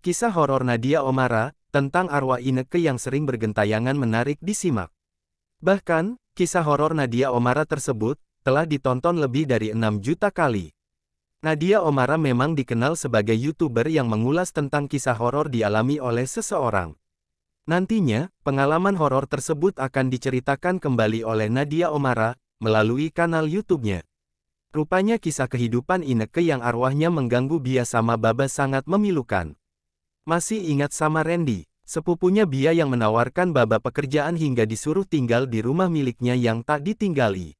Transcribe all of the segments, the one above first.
Kisah horor Nadia Oomara, tentang arwah Inneke yang sering bergentayangan menarik disimak. Bahkan, kisah horor Nadia Oomara tersebut, telah ditonton lebih dari 6 juta kali. Nadia Oomara memang dikenal sebagai YouTuber yang mengulas tentang kisah horor dialami oleh seseorang. Nantinya, pengalaman horor tersebut akan diceritakan kembali oleh Nadia Oomara, melalui kanal YouTube-nya. Rupanya kisah kehidupan Inneke yang arwahnya mengganggu Bia sama Baba sangat memilukan. Masih ingat sama Randy, sepupunya Bia yang menawarkan Baba pekerjaan hingga disuruh tinggal di rumah miliknya yang tak ditinggali.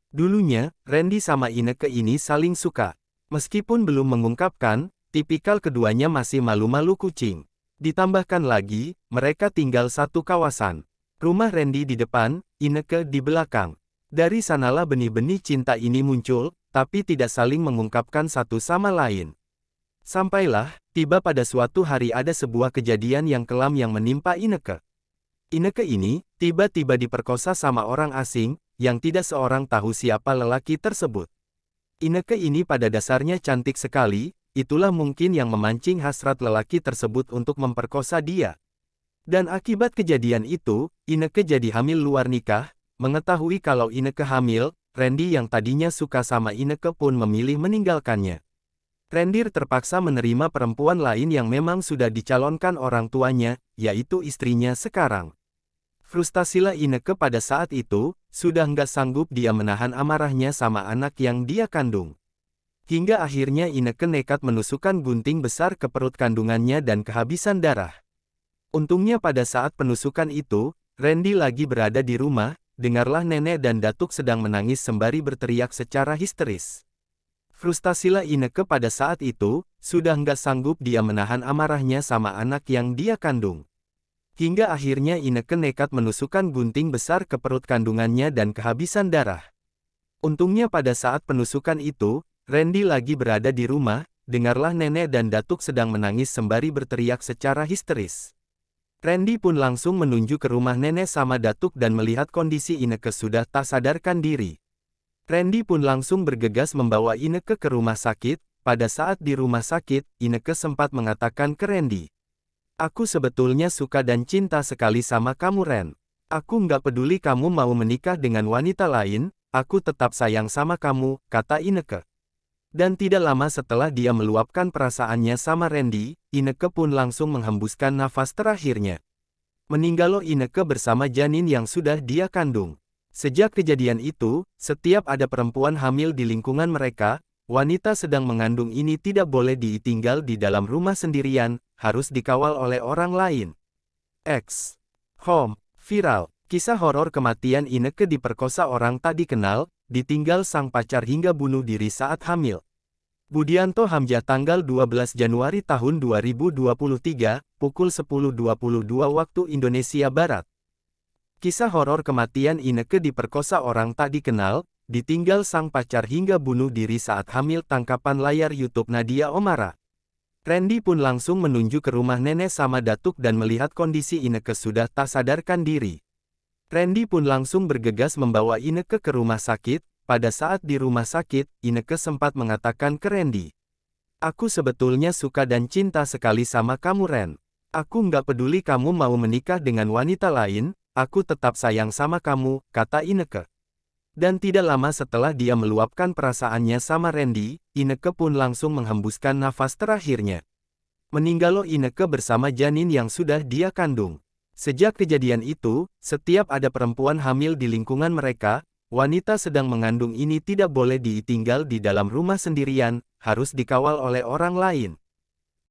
Dulunya, Randy sama Inneke ini saling suka. Meskipun belum mengungkapkan, tipikal keduanya masih malu-malu kucing. Ditambahkan lagi, mereka tinggal satu kawasan. Rumah Randy di depan, Inneke di belakang. Dari sanalah benih-benih cinta ini muncul, tapi tidak saling mengungkapkan satu sama lain. Sampailah, tiba pada suatu hari ada sebuah kejadian yang kelam yang menimpa Inneke. Inneke ini, tiba-tiba diperkosa sama orang asing, yang tidak seorang tahu siapa lelaki tersebut. Inneke ini pada dasarnya cantik sekali, itulah mungkin yang memancing hasrat lelaki tersebut untuk memperkosa dia. Dan akibat kejadian itu, Inneke jadi hamil luar nikah. Mengetahui kalau Inneke hamil, Randy yang tadinya suka sama Inneke pun memilih meninggalkannya. Randy terpaksa menerima perempuan lain yang memang sudah dicalonkan orang tuanya, yaitu istrinya sekarang. Frustasilah Inneke pada saat itu, sudah nggak sanggup dia menahan amarahnya sama anak yang dia kandung. Hingga akhirnya Inneke nekat menusukkan gunting besar ke perut kandungannya dan kehabisan darah. Untungnya pada saat penusukan itu, Randy lagi berada di rumah, dengarlah nenek dan datuk sedang menangis sembari berteriak secara histeris. Frustasilah Inneke pada saat itu, sudah nggak sanggup dia menahan amarahnya sama anak yang dia kandung. Hingga akhirnya Inneke nekat menusukkan gunting besar ke perut kandungannya dan kehabisan darah. Untungnya pada saat penusukan itu, Randy lagi berada di rumah, dengarlah nenek dan datuk sedang menangis sembari berteriak secara histeris. Randy pun langsung menuju ke rumah nenek sama datuk dan melihat kondisi Inneke sudah tak sadarkan diri. Randy pun langsung bergegas membawa Inneke ke rumah sakit. Pada saat di rumah sakit, Inneke sempat mengatakan ke Randy, "Aku sebetulnya suka dan cinta sekali sama kamu Ren. Aku nggak peduli kamu mau menikah dengan wanita lain, aku tetap sayang sama kamu," kata Inneke. Dan tidak lama setelah dia meluapkan perasaannya sama Randy, Inneke pun langsung menghembuskan nafas terakhirnya. Meninggallah Inneke bersama janin yang sudah dia kandung. Sejak kejadian itu, setiap ada perempuan hamil di lingkungan mereka, wanita sedang mengandung ini tidak boleh ditinggal di dalam rumah sendirian, harus dikawal oleh orang lain. X. Home. Viral. Kisah horor kematian Inneke diperkosa orang tak dikenal, ditinggal sang pacar hingga bunuh diri saat hamil. Budianto Hamzah tanggal 12 Januari tahun 2023, pukul 10.22 waktu Indonesia Barat. Kisah horor kematian Inneke diperkosa orang tak dikenal, ditinggal sang pacar hingga bunuh diri saat hamil tangkapan layar YouTube Nadia Oomara. Randy pun langsung menuju ke rumah nenek sama datuk dan melihat kondisi Inneke sudah tak sadarkan diri. Randy pun langsung bergegas membawa Inneke ke rumah sakit. Pada saat di rumah sakit, Inneke sempat mengatakan ke Randy, "Aku sebetulnya suka dan cinta sekali sama kamu Ren. Aku nggak peduli kamu mau menikah dengan wanita lain, aku tetap sayang sama kamu," kata Inneke. Dan tidak lama setelah dia meluapkan perasaannya sama Randy, Inneke pun langsung menghembuskan nafas terakhirnya. Meninggallah Inneke bersama janin yang sudah dia kandung. Sejak kejadian itu, setiap ada perempuan hamil di lingkungan mereka, wanita sedang mengandung ini tidak boleh ditinggal di dalam rumah sendirian, harus dikawal oleh orang lain.